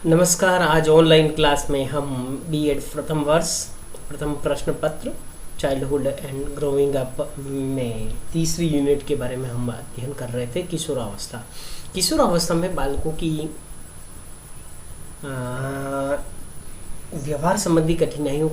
नमस्कार। आज online class में हम बीएड प्रथम वर्ष प्रथम प्रश्न पत्र चाइल्डहुड एंड ग्रोइंग अप में तीसरी यूनिट के बारे में हम अध्ययन कर रहे थे। किशोरावस्था में बालकों की व्यवहार संबंधी कठिनाइयों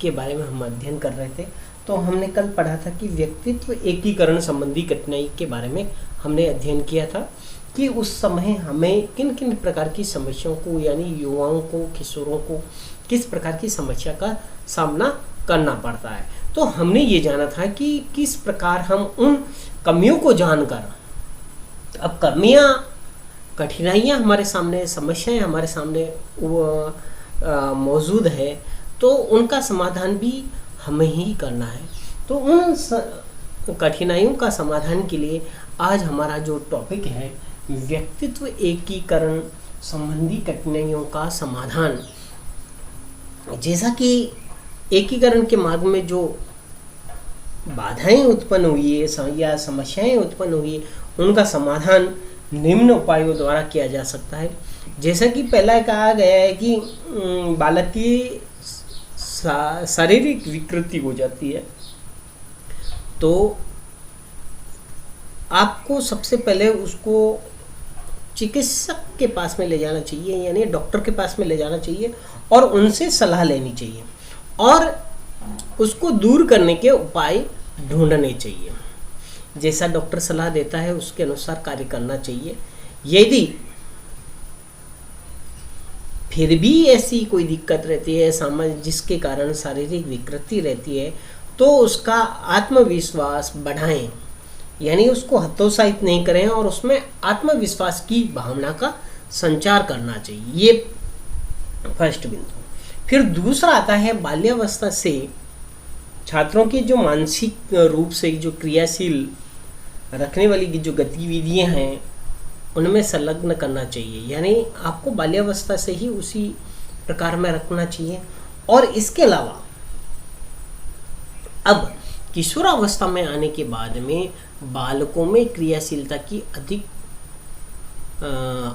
के बारे में हम अध्ययन कर रहे थे। तो हमने कल पढ़ा था कि व्यक्तित्व एकीकरण संबंधी कठिनाई के बारे में हमने अध्ययन किया था कि उस समय हमें किन किन प्रकार की समस्याओं को, यानी युवाओं को, किशोरों को किस प्रकार की समस्या का सामना करना पड़ता है। तो हमने ये जाना था कि किस प्रकार हम उन कमियों को जानकर, अब कमियां, कठिनाइयां हमारे सामने, समस्याएं हमारे सामने मौजूद है, तो उनका समाधान भी हमें ही करना है। तो उन कठिनाइयों का समाधान के लिए आज हमारा जो टॉपिक है, व्यक्तित्व एकीकरण संबंधी कठिनाइयों का समाधान। जैसा कि एकीकरण के मार्ग में जो बाधाएं उत्पन्न हुई है या समस्याएं उत्पन्न हुई है, उनका समाधान निम्न उपायों द्वारा किया जा सकता है। जैसा कि पहला कहा गया है कि बालक की शारीरिक विकृति हो जाती है, तो आपको सबसे पहले उसको चिकित्सक के पास में ले जाना चाहिए, यानी डॉक्टर के पास में ले जाना चाहिए और उनसे सलाह लेनी चाहिए और उसको दूर करने के उपाय ढूंढने चाहिए। जैसा डॉक्टर सलाह देता है उसके अनुसार कार्य करना चाहिए। यदि फिर भी ऐसी कोई दिक्कत रहती है जिसके कारण शारीरिक विकृति रहती है, तो उसका आत्मविश्वास बढ़ाएं, यानी उसको हतोत्साहित नहीं करें और उसमें आत्मविश्वास की भावना का संचार करना चाहिए। ये फर्स्ट बिंदु। फिर दूसरा आता है बाल्यावस्था से छात्रों की जो मानसिक रूप से जो क्रियाशील रखने वाली की जो गतिविधियां हैं, उनमें संलग्न करना चाहिए, यानी आपको बाल्यावस्था से ही उसी प्रकार में रखना चाहिए। और इसके अलावा अब किशोरावस्था में आने के बाद में बालकों में क्रियाशीलता की अधिक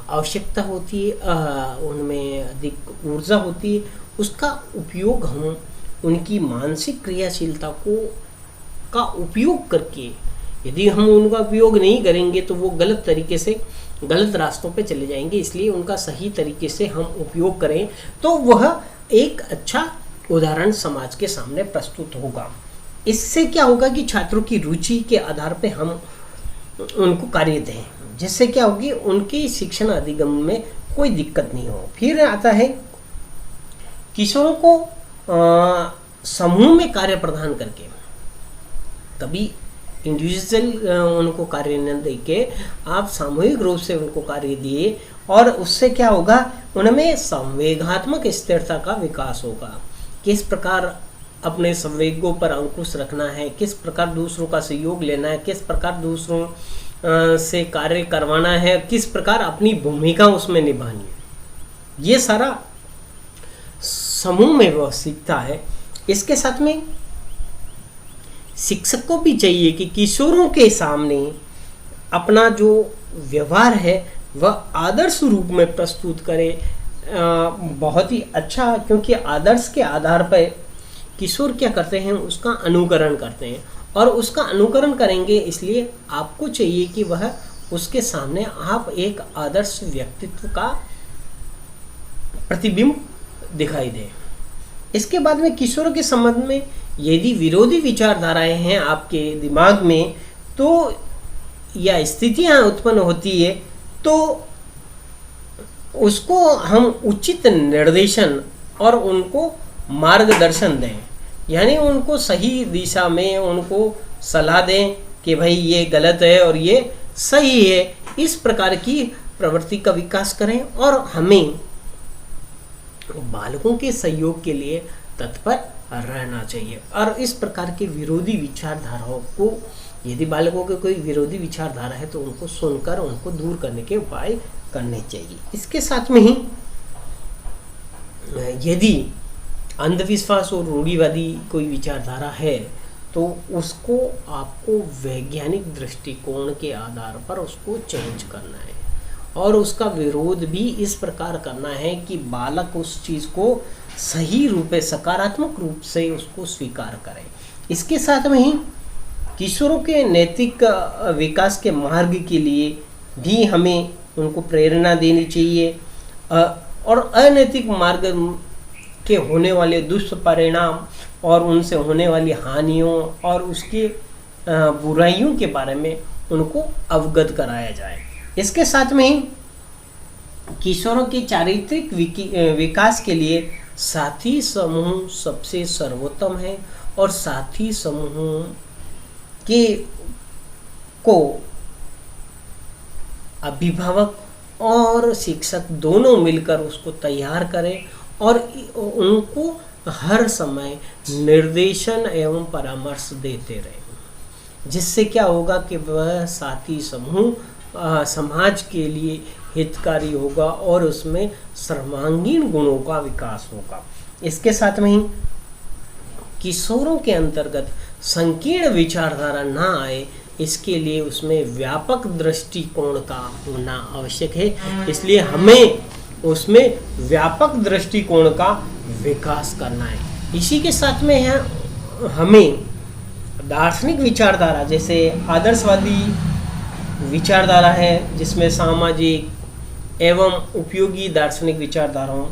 आवश्यकता होती है, उनमें अधिक ऊर्जा होती है। उसका उपयोग हम उनकी मानसिक क्रियाशीलता का उपयोग करके, यदि हम उनका उपयोग नहीं करेंगे तो वो गलत तरीके से गलत रास्तों पे चले जाएंगे। इसलिए उनका सही तरीके से हम उपयोग करें तो वह एक अच्छा उदाहरण समाज के सामने प्रस्तुत होगा। इससे क्या होगा कि छात्रों की रुचि के आधार पे हम उनको कार्य दें, जिससे क्या होगी, उनकी शिक्षण अधिगम में कोई दिक्कत नहीं हो। फिर आता है किशोरों को समूह में कार्य प्रदान करके, कभी इंडिविजुअल उनको कार्य न दे के आप सामूहिक रूप से उनको कार्य दिए, और उससे क्या होगा, उनमें संवेगात्मक स्थिरता का विकास होगा। किस प्रकार अपने संवेगों पर अंकुश रखना है, किस प्रकार दूसरों का सहयोग लेना है, किस प्रकार दूसरों से कार्य करवाना है, किस प्रकार अपनी भूमिका उसमें निभानी है, ये सारा समूह में वह सीखता है। इसके साथ में शिक्षक को भी चाहिए कि किशोरों के सामने अपना जो व्यवहार है वह आदर्श रूप में प्रस्तुत करे, बहुत ही अच्छा, क्योंकि आदर्श के आधार पर किशोर क्या करते हैं, उसका अनुकरण करते हैं, और उसका अनुकरण करेंगे इसलिए आपको चाहिए कि वह उसके सामने आप एक आदर्श व्यक्तित्व का प्रतिबिंब दिखाई दे। इसके बाद में किशोरों के संबंध में यदि विरोधी विचारधाराएं हैं आपके दिमाग में, तो या स्थितियां उत्पन्न होती है, तो उसको हम उचित निर्देशन और उनको मार्गदर्शन दें, यानी उनको सही दिशा में उनको सलाह दें कि भाई ये गलत है और ये सही है। इस प्रकार की प्रवृत्ति का विकास करें और हमें बालकों के सहयोग के लिए तत्पर रहना चाहिए। और इस प्रकार के विरोधी विचारधाराओं को, यदि बालकों के कोई विरोधी विचारधारा है तो उनको सुनकर उनको दूर करने के उपाय करने चाहिए। इसके साथ में ही यदि अंधविश्वास और रूढ़िवादी कोई विचारधारा है तो उसको आपको वैज्ञानिक दृष्टिकोण के आधार पर उसको चेंज करना है और उसका विरोध भी इस प्रकार करना है कि बालक उस चीज़ को सही रूप से, सकारात्मक रूप से उसको स्वीकार करे। इसके साथ में ही किशोरों के नैतिक विकास के मार्ग के लिए भी हमें उनको प्रेरणा देनी चाहिए, और अनैतिक मार्ग के होने वाले दुष्परिणाम और उनसे होने वाली हानियों और उसके बुराइयों के बारे में उनको अवगत कराया जाए। इसके साथ में ही किशोरों के चारित्रिक विकास के लिए साथी समूह सबसे सर्वोत्तम है, और साथी समूह के को अभिभावक और शिक्षक दोनों मिलकर उसको तैयार करें और उनको हर समय निर्देशन एवं परामर्श देते रहें, जिससे क्या होगा कि वह साथी समूह समाज के लिए हितकारी होगा और उसमें सर्वांगीण गुणों का विकास होगा। इसके साथ में ही किशोरों के अंतर्गत संकीर्ण विचारधारा ना आए, इसके लिए उसमें व्यापक दृष्टिकोण का होना आवश्यक है। इसलिए हमें उसमें व्यापक दृष्टिकोण का विकास करना है। इसी के साथ में है हमें दार्शनिक विचारधारा, जैसे आदर्शवादी विचारधारा है जिसमें सामाजिक एवं उपयोगी दार्शनिक विचारधाराओं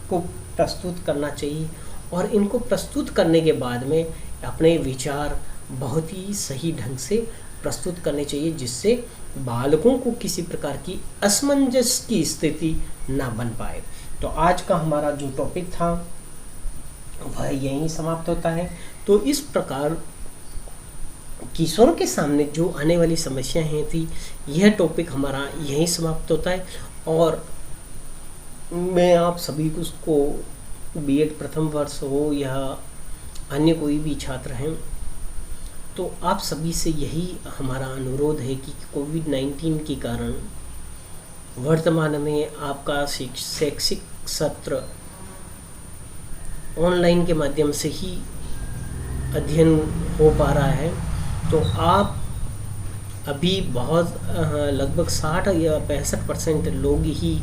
को प्रस्तुत करना चाहिए, और इनको प्रस्तुत करने के बाद में अपने विचार बहुत ही सही ढंग से प्रस्तुत करने चाहिए, जिससे बालकों को किसी प्रकार की असमंजस की स्थिति ना बन पाए। तो आज का हमारा जो टॉपिक था वह यहीं समाप्त होता है। तो इस प्रकार किशोरों के सामने जो आने वाली समस्याएं थी, यह टॉपिक हमारा यहीं समाप्त होता है। और मैं आप सभी को बीएड प्रथम वर्ष हो या अन्य कोई भी छात्र हैं, तो आप सभी से यही हमारा अनुरोध है कि कोविड-19 के कारण वर्तमान में आपका शैक्षिक सत्र ऑनलाइन के माध्यम से ही अध्ययन हो पा रहा है। तो आप अभी बहुत लगभग 60 या 65% लोग ही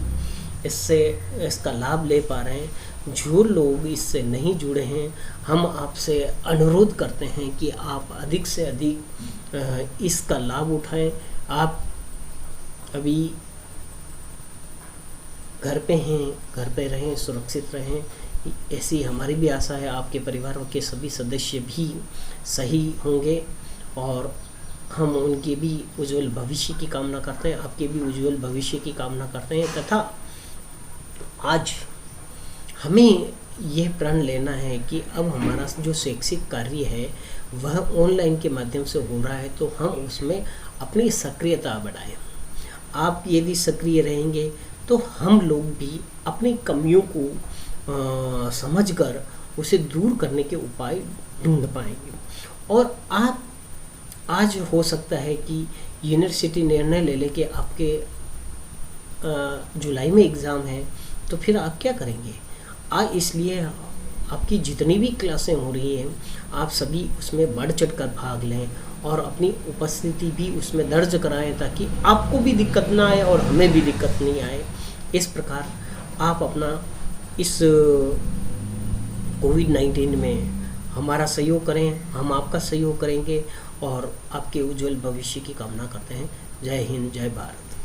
इसका लाभ ले पा रहे हैं। जो लोग इससे नहीं जुड़े हैं, हम आपसे अनुरोध करते हैं कि आप अधिक से अधिक इसका लाभ उठाएं। आप अभी घर पे हैं, घर पे रहें, सुरक्षित रहें, ऐसी हमारी भी आशा है। आपके परिवार के सभी सदस्य भी सही होंगे और हम उनके भी उज्जवल भविष्य की कामना करते हैं, आपके भी उज्जवल भविष्य की कामना करते हैं। तथा आज हमें यह प्रण लेना है कि अब हमारा जो शैक्षिक कार्य है वह ऑनलाइन के माध्यम से हो रहा है, तो हम उसमें अपनी सक्रियता बढ़ाएं। आप यदि सक्रिय रहेंगे तो हम लोग भी अपनी कमियों को समझकर उसे दूर करने के उपाय ढूंढ पाएंगे। और आप आज हो सकता है कि यूनिवर्सिटी निर्णय ले ले कि आपके जुलाई में एग्ज़ाम है, तो फिर आप क्या करेंगे? इसलिए आपकी जितनी भी क्लासें हो रही हैं, आप सभी उसमें बढ़ चढ़ कर भाग लें और अपनी उपस्थिति भी उसमें दर्ज कराएं, ताकि आपको भी दिक्कत ना आए और हमें भी दिक्कत नहीं आए। इस प्रकार आप अपना इस कोविड-19 में हमारा सहयोग करें, हम आपका सहयोग करेंगे और आपके उज्जवल भविष्य की कामना करते हैं। जय हिंद, जय भारत।